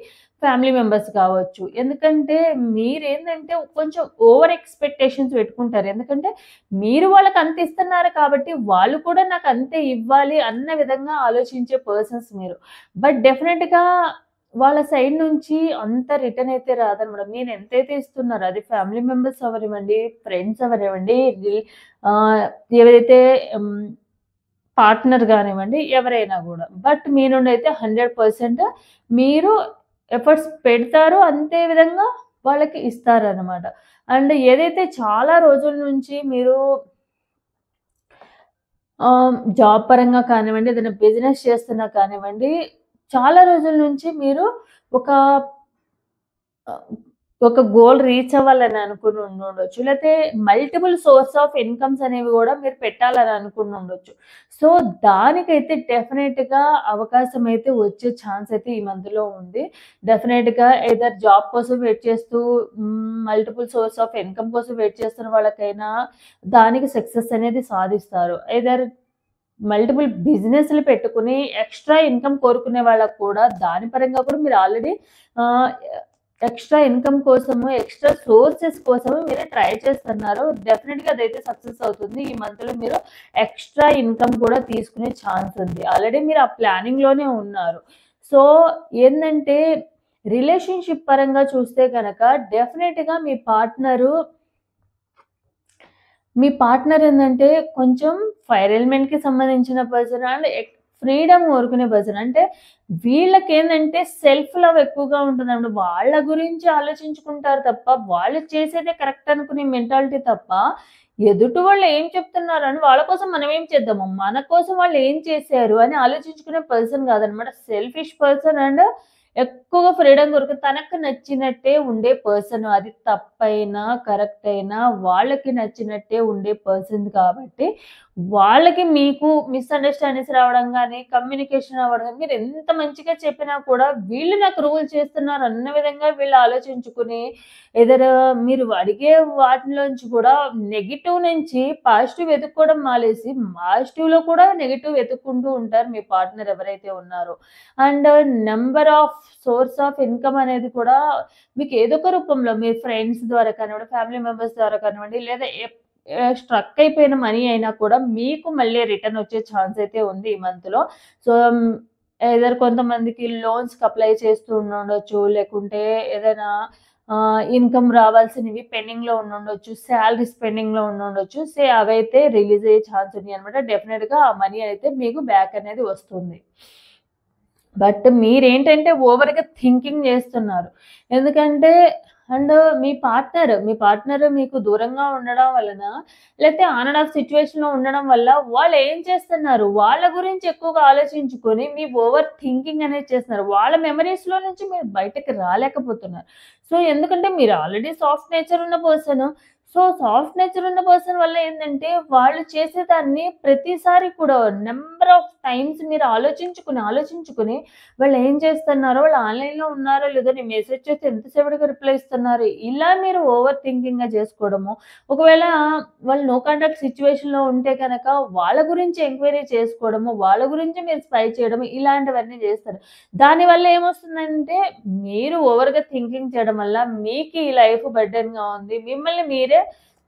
ఫ్యామిలీ మెంబర్స్ కావచ్చు. ఎందుకంటే మీరేందంటే కొంచెం ఓవర్ ఎక్స్‌పెక్టేషన్స్ పెట్టుకుంటారు. ఎందుకంటే మీరు వాళ్ళకి అంత ఇస్తున్నారు కాబట్టి వాళ్ళు కూడా నాకు అంతే ఇవ్వాలి అన్న విధంగా ఆలోచించే పర్సన్స్ మీరు. బట్ డెఫినిట్‌గా వాళ్ళ సైడ్ నుంచి అంత రిటర్న్ అయితే రాదనమాట. మీరు ఎంతైతే ఇస్తున్నారో అది ఫ్యామిలీ మెంబర్స్ అవ్వనివ్వండి, ఫ్రెండ్స్ అవ్వనివ్వండి, ఆహ్, ఏవైతే పార్ట్నర్ గానివ్వండి, ఎవరైనా గూడా. బట్ మీ నుండైతే 100% మీరు ఎఫర్ట్స్ పెడతారో అంతే విధంగా వాళ్ళకి ఇస్తారనమాట. అండ్ ఏదైతే చాలా రోజుల నుంచి మీరు జాబ్ పరంగా కానివ్వండి, ఏదైనా బిజినెస్ చేస్తున్నా కానివ్వండి, చాలా రోజుల నుంచి మీరు ఒక ఆహ్, ఒక గోల్ రీచ్ అవ్వాలని అనుకుని ఉండొచ్చు. లేతే మల్టిపుల్ సోర్స్ ఆఫ్ ఇన్‌కమ్స్ అనేవి గూడా మీరు పెట్టాలని అనుకుని ఉండొచ్చు. సో, దానికైతే డెఫినెట్‌గా అవకాశం అయితే వచ్చే ఛాన్స్ అయితే ఈ మంత్‌లో ఉంది. డెఫినెట్‌గా ఎయిదర్ జాబ్ కోసం వెయిట్ చేస్తూ మల్టిపుల్ సోర్స్ ఆఫ్ ఇన్‌కమ్ కోసం వెయిట్ చేస్తున్న వాళ్ళకైనా దానికి సక్సెస్ అనేది సాధిస్తారు. ఎయిదర్ మల్టిపుల్ బిజినెస్‌లు పెట్టుకొని ఎక్స్‌ట్రా ఇన్‌కమ్ కోరుకునే వాళ్ళకి కూడా దాని పరంగా కూడా మీరు ఆల్రెడీ ఆహ్, ఎక్స్‌ట్రా ఇన్‌కమ్ కోసము, ఎక్స్‌ట్రా సోర్సెస్ కోసము మీరు ట్రై చేస్తున్నారు. డెఫినిట్‌గా అదైతే సక్సెస్ అవుతుంది. ఈ మంత్‌లో మీరు ఎక్స్‌ట్రా ఇన్‌కమ్ కూడా తీసుకునే ఛాన్స్ ఉంది. ఆల్రెడీ మీరు ఆ ప్లానింగ్‌లోనే ఉన్నారు. సో, ఏందంటే రిలేషన్‌షిప్ పరంగా చూస్తే గనక డెఫినిట్‌గా మీ పార్ట్నర్ ఏందంటే కొంచెం ఫైర్ ఎలిమెంట్‌కి సంబంధించిన పర్సన్ అండ్ ఫ్రీడమ్ కోరుకునే పర్సన్. అంటే వీళ్ళకేందంటే సెల్ఫ్ లవ్ ఎక్కువగా ఉంటుందండి. వాళ్ళ గురించి ఆలోచించుకుంటారు తప్ప, వాళ్ళు చేసేదే కరెక్ట్ అనుకునే మెంటాలిటీ తప్ప, ఎదుటి వాళ్ళు ఏం చెప్తున్నారని వాళ్ళ కోసం మనం ఏం చేద్దాము? మన కోసం వాళ్ళు ఏం చేశారు అని ఆలోచించుకునే పర్సన్ కాదనమాట. సెల్ఫిష్ పర్సన్ అండ్ ఎక్కువగా ఫ్రీడమ్ కొరకు తనకు నచ్చినట్టే ఉండే పర్సన్. అది తప్పైనా, కరెక్ట్ అయినా వాళ్ళకి నచ్చినట్టే ఉండే పర్సన్ కాబట్టి, వాళ్ళకి మీకు మిస్‌అండర్‌స్టాండింగ్స్ రావడం గాని, కమ్యూనికేషన్ అవ్వడం గాని, మీరు ఎంత మంచిగా చెప్పినా కూడా వీళ్ళు నాకు రూల్ చేస్తున్నారు అన్న విధంగా వీళ్ళు ఆలోచించుకుని, ఎదర మీరు అడిగే వాటిలోంచి కూడా నెగెటివ్ నుంచి పాజిటివ్ వెతుక్కోవడం మానేసి, పాజిటివ్‌లో కూడా నెగెటివ్ వెతుక్కుంటూ ఉంటారు మీ పార్ట్నర్ ఎవరైతే ఉన్నారో. And number of swords of income అనేది కూడా మీకు ఏదో ఒక రూపంలో మీ ఫ్రెండ్స్ ద్వారా కానివ్వండి, ఫ్యామిలీ మెంబర్స్ ద్వారా కానివ్వండి, లేదా స్ట్రక్ అయిపోయిన మనీ అయినా కూడా మీకు మళ్ళీ రిటర్న్ వచ్చే ఛాన్స్ అయితే ఉంది ఈ మంత్‌లో. సో, ఐదర్ కొంతమందికి లోన్స్‌కి అప్లై చేస్తూ ఉండుండొచ్చు. లేకుంటే ఏదైనా ఇన్‌కమ్ రావాల్సినవి పెండింగ్‌లో ఉండుండొచ్చు. సాలరీస్ పెండింగ్‌లో ఉండుండొచ్చు. అవైతే రిలీజ్ అయ్యే ఛాన్స్ ఉన్నాయన్నమాట. డెఫినిట్‌గా ఆ మనీ అయితే మీకు బ్యాక్ అనేది వస్తుంది. బట్ మీరేంటంటే ఓవర్‌గా థింకింగ్ జేస్తున్నారు. ఎందుకంటే అండ్ మీ పార్ట్నర్ మీకు దూరంగా ఉండడం వలన, లేతే ఆన్ అండ్ ఆఫ్ సిట్యుయేషన్‌లో ఉండడం వల్ల వాళ్ళేం చేస్తున్నారు? వాళ్ళ గురించి ఎక్కువగా ఆలోచించుకొని మీ ఓవర్ థింకింగ్ అనేది చేస్తున్నారు. వాళ్ళ మెమోరీస్‌లో నుంచి మీరు బయటకి రాలేకపోతున్నారు. సో, ఎందుకంటే మీరు ఆల్రెడీ సాఫ్ట్ నేచర్ ఉన్న పర్సను. సో, సాఫ్ట్ నేచర్ ఉన్న పర్సన్ వల్ల ఏందంటే, వాళ్ళు చేసేదాన్ని ప్రతిసారి కూడా నంబర్ ఆఫ్ టైమ్స్ మీరు ఆలోచించుకుని వాళ్ళేం చేస్తున్నారో, వాళ్ళు ఆన్‌లైన్‌లో ఉన్నారో లేదో, నేను మెసేజ్ చేస్తే ఎంతసేపటికి రిప్లై ఇస్తున్నారు. ఇలా మీరు ఓవర్ థింకింగ్‌గా చేసుకోవడము. ఒకవేళ వాళ్ళు నో కాంటాక్ట్ సిట్యుయేషన్‌లో ఉంటే గనక వాళ్ళ గురించి ఎంక్వైరీ చేసుకోవడము, వాళ్ళ గురించి మీరు స్పై చేయడము ఇలాంటివన్నీ చేస్తారు. దానివల్ల ఏమొస్తుందంటే, మీరు ఓవర్‌గా థింకింగ్ చేయడం వల్ల మీకు ఈ లైఫ్ బర్డెన్‌గా ఉంది. మిమ్మల్ని మీరే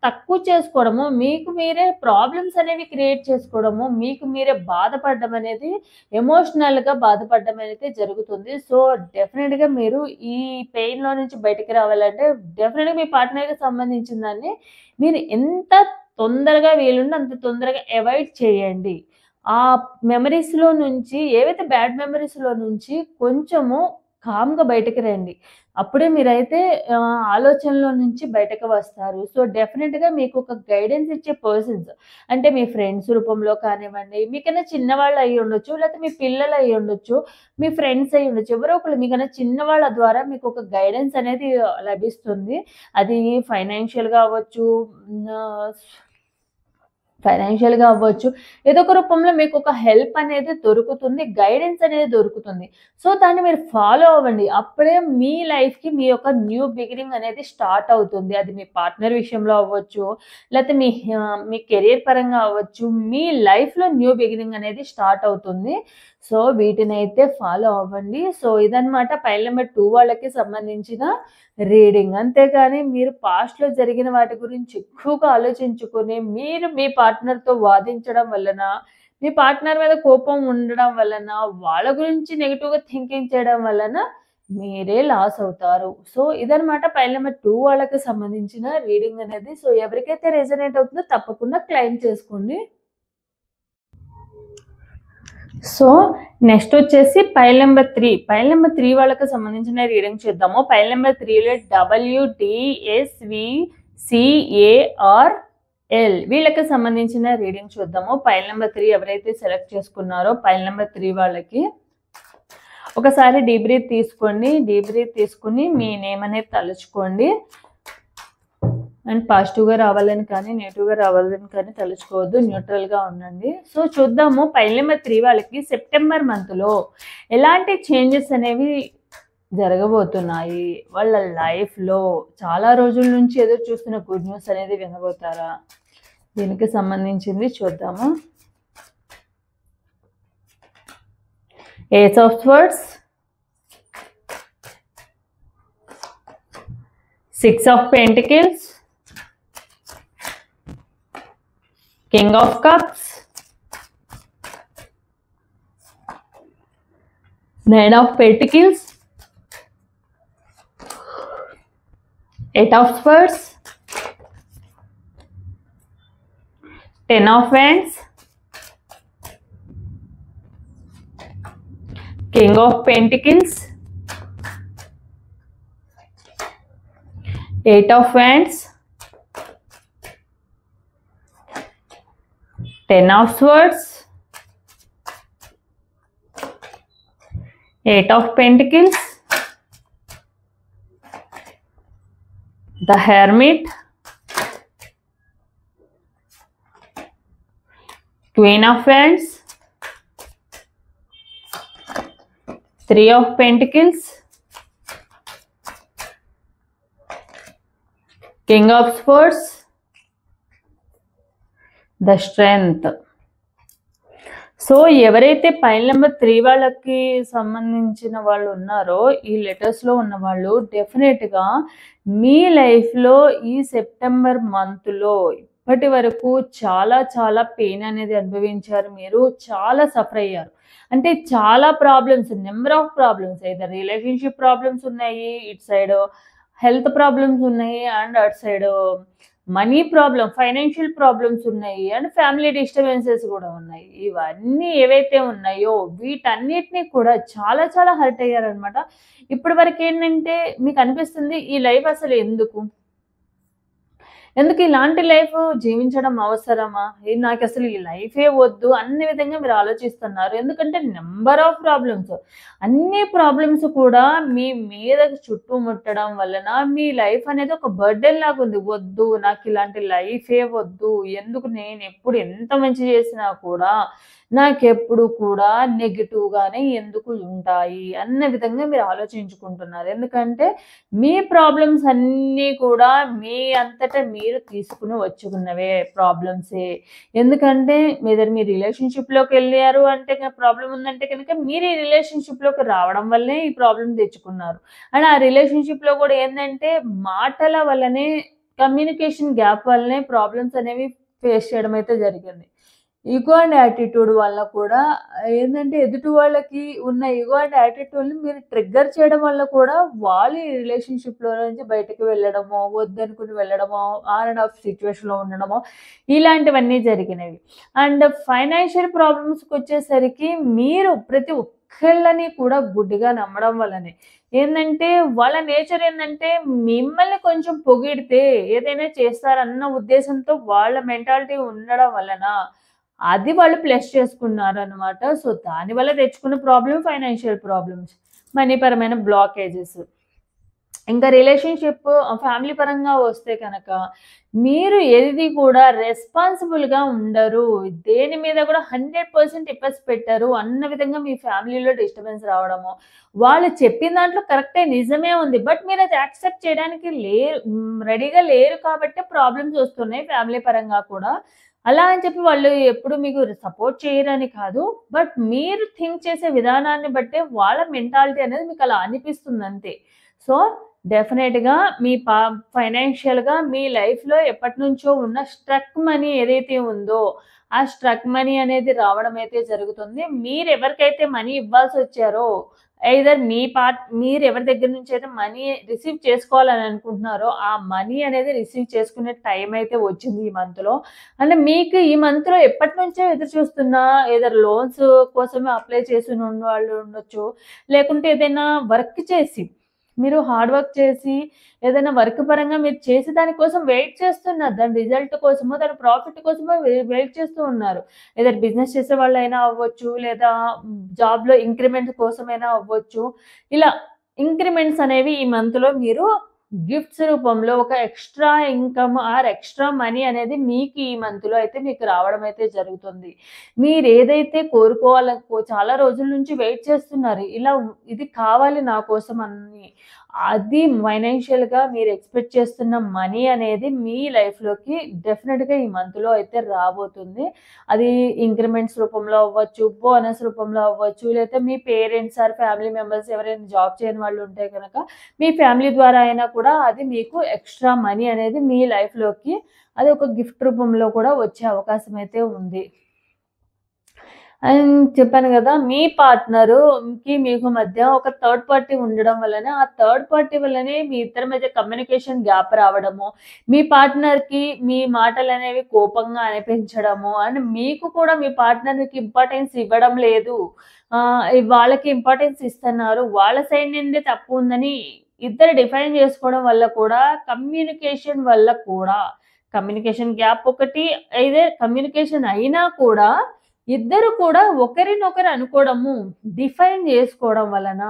తక్కువ చేసుకోవడము, మీకు మీరే ప్రాబ్లమ్స్ అనేవి క్రియేట్ చేసుకోవడము, మీకు మీరే బాధపడడం అనేది ఎమోషనల్‌గా బాధపడడం అనేది జరుగుతుంది. సో, డెఫినిట్‌గా మీరు ఈ పెయిన్‌లో నుంచి బయటికి రావాలంటే డెఫినిట్‌గా మీ పార్ట్నర్‌కి సంబంధించిన దాన్ని మీరు ఎంత తొందరగా వీలుంటే అంత తొందరగా అవాయిడ్ చేయండి. ఆ మెమోరీస్‌లో నుంచి ఏవైతే బ్యాడ్ మెమోరీస్‌లో నుంచి కొంచెము కామ్‌గా బయటకి రండి. అప్పుడే మీరైతే ఆలోచనలో నుంచి బయటకు వస్తారు. సో, డెఫినిట్‌గా మీకొక గైడెన్స్ ఇచ్చే పర్సన్స్ అంటే మీ ఫ్రెండ్స్ రూపంలో కానివ్వండి, మీకన్నా చిన్నవాళ్ళు అయ్యుండొచ్చు, లేతే మీ పిల్లలు అయ్యుండొచ్చు, మీ ఫ్రెండ్స్ అయ్యుండొచ్చు. ఎవరో ఒకళ్ళు మీకన్నా చిన్నవాళ్ళ ద్వారా మీకొక గైడెన్స్ అనేది లభిస్తుంది. అది ఫైనాన్షియల్‌గా అవ్వచ్చు, ఆహ్ ఫైనాన్షియల్‌గా అవ్వచ్చు. ఏదో ఒక రూపంలో మీకొక హెల్ప్ అనేది దొరుకుతుంది. గైడెన్స్ అనేది దొరుకుతుంది. సో, దాన్ని మీరు ఫాలో అవ్వండి. అప్పుడే మీ లైఫ్‌కి మీ యొక్క న్యూ బిగినింగ్ అనేది స్టార్ట్ అవుతుంది. అది మీ పార్ట్నర్ విషయంలో అవ్వచ్చు, లేతే మీ కెరియర్ పరంగా అవ్వచ్చు. మీ లైఫ్‌లో న్యూ బిగినింగ్ అనేది స్టార్ట్ అవుతుంది. సో, వీటినైతే ఫాలో అవ్వండి. సో, ఇదనమాట పైల్ నంబర్ 2 వాళ్ళకి సంబంధించిన రీడింగ్. అంతేగాని మీరు పాస్ట్‌లో జరిగిన వాటి గురించి ఎక్కువగా ఆలోచించుకొని, మీరు మీ పార్ట్నర్‌తో వాదించడం వలన, మీ పార్ట్నర్ మీద కోపం ఉండడం వలన, వాళ్ళ గురించి నెగెటివ్‌గా థింకింగ్ చేయడం వలన మీరే లాస్ అవుతారు. సో, ఇదనమాట పైల్ నంబర్ 2 వాళ్ళకి సంబంధించిన రీడింగ్ అనేది. సో, ఎవరికైతే రెజొనేట్ అవుతుందో తప్పకుండా క్లెయిమ్ చేసుకోండి. సో, నెక్స్ట్ వచ్చేసి పైల్ నంబర్ 3. పైల్ నంబర్ 3 వాళ్ళకి సంబంధించిన రీడింగ్ చూద్దాము. పైల్ నంబర్ 3లో WDSVCARL వీళ్ళకి సంబంధించిన రీడింగ్ చూద్దాము. పైల్ నంబర్ 3 ఎవరైతే సెలెక్ట్ చేసుకున్నారో పైల్ నంబర్ 3 వాళ్ళకి ఒకసారి డీప్ బ్రీత్ తీసుకోండి. డీప్ బ్రీత్ తీసుకుని మీ నేమ్ అనేది తలుచుకోండి. అండ్ పాజిటివ్గా రావాలని కానీ నెగిటివ్గా రావాలని కానీ తలుచుకోవద్దు, న్యూట్రల్గా ఉండండి. సో చూద్దాము పైల్ నెంబర్ 3 వాళ్ళకి సెప్టెంబర్ మంత్లో ఎలాంటి చేంజెస్ అనేవి జరగబోతున్నాయి. వాళ్ళ లైఫ్లో చాలా రోజుల నుంచి ఎదురు చూస్తున్న గుడ్ న్యూస్ అనేది వినబోతారా? దీనికి సంబంధించింది చూద్దాము. Ace of swords, 6 of pentacles, king of cups, 9 of pentacles, 8 of swords, 10 of wands, king of pentacles, 8 of wands, 10 of swords, 8 of pentacles, the hermit, queen of wands, 3 of pentacles, king of swords, the strength. So ఎవరైతే pile number 3 వాళ్ళకి సంబంధించిన వాళ్ళు ఉన్నారో, ఈ లెటర్స్లో ఉన్న వాళ్ళు డెఫినెట్గా మీ లైఫ్లో ఈ సెప్టెంబర్ మంత్లో ఇప్పటి వరకు చాలా చాలా పెయిన్ అనేది అనుభవించారు. మీరు చాలా సఫర్ అయ్యారు. అంటే చాలా ప్రాబ్లమ్స్, నెంబర్ ఆఫ్ ప్రాబ్లమ్స్, అయితే రిలేషన్షిప్ ప్రాబ్లమ్స్ ఉన్నాయి, ఇటు సైడ్ హెల్త్ ప్రాబ్లమ్స్ ఉన్నాయి, అండ్ అటు side money problem, financial problems ఉన్నాయి, అండ్ ఫ్యామిలీ డిస్టర్బెన్సెస్ కూడా ఉన్నాయి. ఇవన్నీ ఏవైతే ఉన్నాయో వీటన్నిటిని కూడా చాలా చాలా హర్ట్ అయ్యారనమాట. ఇప్పటి వరకు ఏంటంటే మీకు అనిపిస్తుంది ఈ లైఫ్ అసలు ఎందుకు ఇలాంటి లైఫ్ జీవించడం అవసరమా, నాకు అసలు ఈ లైఫే వద్దు అన్ని విధంగా మీరు ఆలోచిస్తున్నారు. ఎందుకంటే నెంబర్ ఆఫ్ ప్రాబ్లమ్స్, అన్ని ప్రాబ్లమ్స్ కూడా మీ మీద చుట్టుముట్టడం వలన మీ లైఫ్ అనేది ఒక బర్డెన్ లాగా ఉంది. వద్దు, నాకు ఇలాంటి లైఫే వద్దు, ఎందుకు నేను ఎప్పుడు ఎంత మంచి చేసినా కూడా నాకెప్పుడు కూడా నెగిటివ్గానే ఎందుకు ఉంటాయి అన్న విధంగా మీరు ఆలోచించుకుంటున్నారు. ఎందుకంటే మీ ప్రాబ్లమ్స్ అన్నీ కూడా మీ అంతటా మీరు తీసుకుని వచ్చుకున్నవే ప్రాబ్లమ్సే. ఎందుకంటే మీరు రిలేషన్షిప్లోకి వెళ్ళారు అంటే ప్రాబ్లం ఉందంటే కనుక మీరు ఈ రిలేషన్షిప్లోకి రావడం వల్లే ఈ ప్రాబ్లం తెచ్చుకున్నారు. అండ్ ఆ రిలేషన్షిప్లో కూడా ఏంటంటే మాటల వల్లనే, కమ్యూనికేషన్ గ్యాప్ వల్లనే ప్రాబ్లమ్స్ అనేవి ఫేస్ చేయడం అయితే జరిగింది. ఈగో అండ్ యాటిట్యూడ్ వల్ల కూడా ఏంటంటే ఎదుటి వాళ్ళకి ఉన్న ఈగో అండ్ యాటిట్యూడ్ని మీరు ట్రిగ్గర్ చేయడం వల్ల కూడా వాళ్ళు ఈ రిలేషన్షిప్లో నుంచి బయటకు వెళ్ళడమో, వద్దనుకుని వెళ్ళడమో, ఆన్ అండ్ ఆఫ్ సిచ్యువేషన్లో ఉండడమో ఇలాంటివన్నీ జరిగినవి. అండ్ ఫైనాన్షియల్ ప్రాబ్లమ్స్కి వచ్చేసరికి మీరు ప్రతి ఒక్కళ్ళని కూడా గుడ్డిగా నమ్మడం వల్లనే ఏంటంటే వాళ్ళ నేచర్ ఏంటంటే మిమ్మల్ని కొంచెం పొగిడితే ఏదైనా చేస్తారన్న ఉద్దేశంతో వాళ్ళ మెంటాలిటీ ఉండడం వలన అది వాళ్ళు ప్లస్ చేసుకున్నారు అనమాట. సో దానివల్ల తెచ్చుకున్న ప్రాబ్లం ఫైనాన్షియల్ ప్రాబ్లమ్స్, మనీ పరమైన బ్లాకేజెస్. ఇంకా రిలేషన్షిప్ ఫ్యామిలీ పరంగా వస్తే కనుక మీరు ఏది కూడా రెస్పాన్సిబుల్గా ఉండరు, దేని మీద కూడా 100% ఎఫర్ట్స్ పెట్టారు అన్న విధంగా మీ ఫ్యామిలీలో డిస్టర్బెన్స్ రావడము. వాళ్ళు చెప్పిన దాంట్లో కరెక్టే, నిజమే ఉంది, బట్ మీరు అది యాక్సెప్ట్ చేయడానికి రెడీగా లేరు కాబట్టి ప్రాబ్లమ్స్ వస్తున్నాయి ఫ్యామిలీ పరంగా కూడా. అలా అని చెప్పి వాళ్ళు ఎప్పుడు మీకు సపోర్ట్ చేయరని కాదు, బట్ మీరు థింక్ చేసే విధానాన్ని బట్టే వాళ్ళ మెంటాలిటీ అనేది మీకు అలా అనిపిస్తుంది అంతే. సో డెఫినెట్గా మీ ఫైనాన్షియల్గా మీ లైఫ్లో ఎప్పటి నుంచో ఉన్న స్ట్రక్ మనీ ఏదైతే ఉందో ఆ స్ట్రక్ మనీ అనేది రావడం అయితే జరుగుతుంది. మీరు ఎవరికైతే మనీ ఇవ్వాల్సి వచ్చారో, ఐదర్ మీరు ఎవరి దగ్గర నుంచి అయితే మనీ రిసీవ్ చేసుకోవాలని అనుకుంటున్నారో ఆ మనీ అనేది రిసీవ్ చేసుకునే టైం అయితే వచ్చింది ఈ మంత్లో. అంటే మీకు ఈ మంత్లో ఎప్పటి నుంచో ఎదురు చూస్తున్నా, ఏదైనా లోన్స్ కోసమే అప్లై చేసి ఉన్న వాళ్ళు ఉండొచ్చు, లేకుంటే ఏదైనా వర్క్ చేసి మీరు హార్డ్ వర్క్ చేసి ఏదైనా వర్క్ పరంగా మీరు చేసి దాని కోసం వెయిట్ చేస్తున్నారు. దాని రిజల్ట్ కోసమో, దాని ప్రాఫిట్ కోసమో వెయిట్ చేస్తూ ఉన్నారు. ఏదైనా బిజినెస్ చేసేవాళ్ళైనా అవ్వచ్చు, లేదా జాబ్‌లో ఇంక్రిమెంట్ కోసమైనా అవ్వచ్చు. ఇలా ఇంక్రిమెంట్స్ అనేవి ఈ మంత్‌లో మీరు గిఫ్ట్స్ రూపంలో ఒక extra income or extra money అనేది మీకు ఈ మంత్‌లో అయితే మీకు రావడం అయితే జరుగుతుంది. మీరేదైతే చాలా రోజుల నుంచి వెయిట్ చేస్తున్నారు. ఇది కావాలి నా కోసం అని. అది ఫైనాన్షియల్‌గా మీరు ఎక్స్‌పెక్ట్ చేస్తున్న మనీ అనేది మీ లైఫ్‌లోకి డెఫినిట్‌గా ఈ మంత్‌లో అయితే రాబోతుంది. అది ఇంక్రిమెంట్స్ రూపంలో అవ్వచ్చు, బోనస్ రూపంలో అవ్వచ్చు, లేతే మీ పేరెంట్స్ ఆర్ ఫ్యామిలీ మెంబర్స్ ఎవరైనా జాబ్ చేయని వాళ్ళు ఉంటే గనక మీ ఫ్యామిలీ ద్వారా అయినా కూడా అది మీకు ఎక్స్‌ట్రా మనీ అనేది మీ లైఫ్‌లోకి అది ఒక గిఫ్ట్ రూపంలో కూడా వచ్చే అవకాశం అయితే ఉంది. అండ్ చెప్పాను గదా! మీ పార్ట్నరుకి మీకు మధ్య ఒక థర్డ్ పార్టీ ఉండడం వల్లనే, ఆ థర్డ్ పార్టీ వల్లనే మీ ఇద్దరి మధ్య కమ్యూనికేషన్ గ్యాప్ రావడము, మీ పార్ట్నర్‌కి మీ మాటలనేవి కోపంగా అనిపించడము, అండ్ మీకు కూడా మీ పార్ట్నర్‌కి ఇంపార్టెన్స్ ఇవ్వడం లేదు. వాళ్ళకి ఇంపార్టెన్స్ ఇస్తున్నారు. వాళ్ళ సైడ్ నుండే తప్పు ఉందని ఇద్దరు డిఫైన్ చేసుకోవడం వల్ల కూడా, కమ్యూనికేషన్ వల్ల కూడా, కమ్యూనికేషన్ గ్యాప్ ఒకటి, కమ్యూనికేషన్ అయినా కూడా ఇద్దరు కూడా ఒకరినొకరు అనుకోవడము, డిఫైన్ జేసుకోవడం వలన,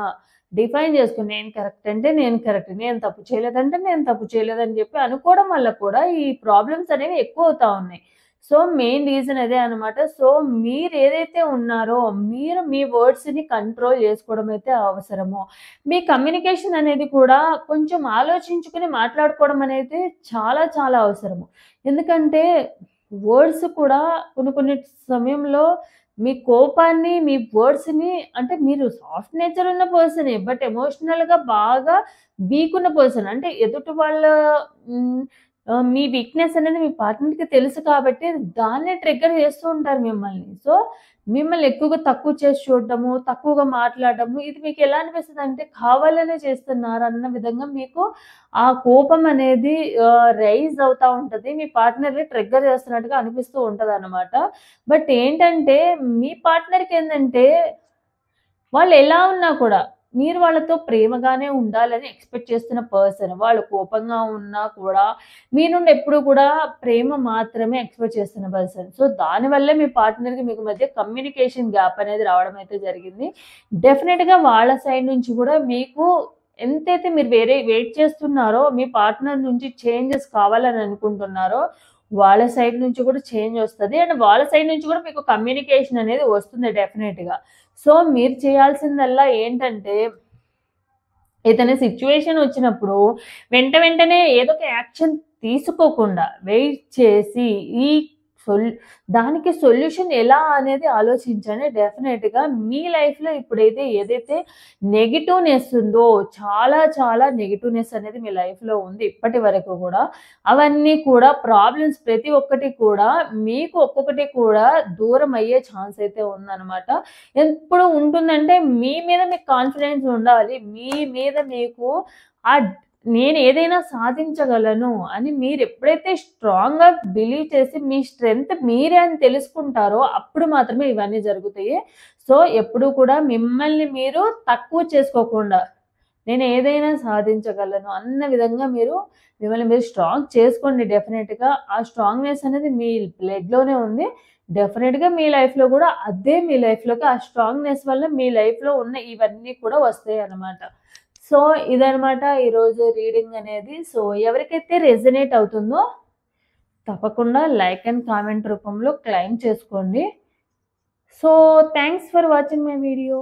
డిఫైన్ చేసుకొని నేను కరెక్ట్ అంటే నేను కరెక్ట్, నేను తప్పు చేయలేదంటే నేను తప్పు చేయలేదని జెప్పి అనుకోవడం వల్ల కూడా ఈ ప్రాబ్లమ్స్ అనేవి ఎక్కువవుతా ఉన్నాయి. సో, మెయిన్ రీజన్ అదే అనమాట. సో, మీరేదైతే ఉన్నారో మీరు మీ వర్డ్స్‌ని కంట్రోల్ జేసుకోవడం అయితే అవసరము. మీ కమ్యూనికేషన్ అనేది కూడా కొంచెం ఆలోచించుకొని మాట్లాడుకోవడం అనేది చాలా చాలా అవసరము. ఎందుకంటే వర్డ్స్ కూడా కొన్ని కొన్ని సమయంలో మీ కోపాన్ని, మీ వర్డ్స్‌ని అంటే మీరు సాఫ్ట్ నేచర్ ఉన్న పర్సనే. బట్ ఎమోషనల్‌గా బాగా వీక్ ఉన్న పర్సన్. అంటే ఎదుటి వాళ్ళ హ్మ్. మీ వీక్‌నెస్ అనేది మీ పార్ట్నర్‌కి తెలుసు కాబట్టి దాన్నే ట్రిగ్గర్ చేస్తూ ఉంటారు మిమ్మల్ని. సో, మిమ్మల్ని ఎక్కువగా తక్కువ చేసి చూడడము, తక్కువగా మాట్లాడడము ఇది మీకు ఎలా అనిపిస్తదంటే కావాలనే చేస్తున్నారన్న విధంగా మీకు ఆ కోపం అనేది రైజ్ అవుతా ఉంటది. మీ పార్ట్నర్‌ని ట్రిగ్గర్ చేస్తున్నట్టుగా అనిపిస్తూ ఉంటదనమాట. బట్ ఏంటంటే మీ పార్ట్నర్‌కేందంటే వాళ్ళెలా ఉన్నా కూడా మీరు వాళ్ళతో ప్రేమగానే ఉండాలని ఎక్స్‌పెక్ట్ చేస్తున్న పర్సన్. వాళ్ళు కోపంగా ఉన్నా కూడా మీ నుండి ఎప్పుడు కూడా ప్రేమ మాత్రమే ఎక్స్‌పెక్ట్ చేస్తున్న పర్సన్. సో, దానివల్లే మీ పార్ట్నర్‌కి మీకు మధ్య కమ్యూనికేషన్ గ్యాప్ అనేది రావడం అయితే జరిగింది. డెఫినిట్‌గా వాళ్ళ సైడ్ నుంచి కూడా మీకు ఎంతైతే మీరు వెయిట్ చేస్తున్నారో మీ పార్ట్నర్ నుంచి చేంజెస్ కావాలని అనుకుంటున్నారో, వాళ్ళ సైడ్ నుంచి కూడా చేంజ్ ఒస్తది. అండ్ వాళ్ళ సైడ్ నుంచి కూడా మీకు కమ్యూనికేషన్ అనేది వస్తుంది డెఫినిట్‌గా. సో, మీరు చేయాల్సిందల్లా ఏంటంటే, ఏదైనా సిట్యుయేషన్ వచ్చినప్పుడు వెంటనే ఏదో ఒక యాక్షన్ తీసుకోకుండా వెయిట్ చేసి, ఈ సొల్ దానికి సొల్యూషన్ ఎలా అనేది ఆలోచించండి. డెఫినిట్‌గా మీ లైఫ్‌లో ఏదైతే నెగెటివ్‌నెస్ ఉందో, చాలా చాలా నెగెటివ్‌నెస్ అనేది మీ లైఫ్‌లో ఉంది ఇప్పటి వరకు గూడా. అవన్నీ కూడా ప్రాబ్లమ్స్ ప్రతి ఒక్కటి కూడా మీకు ఒక్కొక్కటి కూడా దూరం అయ్యే ఛాన్స్ అయితే ఉందనమాట. ఎప్పుడు ఉంటుందంటే మీ మీద మీకు కాన్ఫిడెన్స్ ఉండాలి. మీ మీద మీకు ఆ నేనేదైనా సాధించగలను అని మీరెప్పుడైతే స్ట్రాంగ్‌గా బిలీవ్ చేసి మీ స్ట్రెంగ్త్ మీరే అని తెలుసుకుంటారో అప్పుడు మాత్రమే ఇవన్నీ జరుగుతాయి. సో, ఎప్పుడూ కూడా మిమ్మల్ని మీరు తక్కువ చేసుకోకుండా నేనేదైనా సాధించగలను అన్న విధంగా మిమ్మల్ని మీరు స్ట్రాంగ్ చేసుకోండి డెఫినిట్‌గా. ఆ స్ట్రాంగ్‌నెస్ అనేది మీ బ్లడ్‌లోనే ఉంది. డెఫినిట్‌గా మీ లైఫ్‌లో గూడా అదే మీ లైఫ్‌లోకి ఆ స్ట్రాంగ్‌నెస్ వల్ల మీ లైఫ్‌లో ఉన్న ఇవన్నీ కూడా వస్తాయన్నమాట. సో, ఇదనమాట ఈరోజు రీడింగ్ అనేది. సో, ఎవరికైతే రెజొనేట్ అవుతుందో తప్పకుండా లైక్ అండ్ కామెంట్ రూపంలో క్లెయిమ్ చేసుకోండి. So, thanks for watching my video.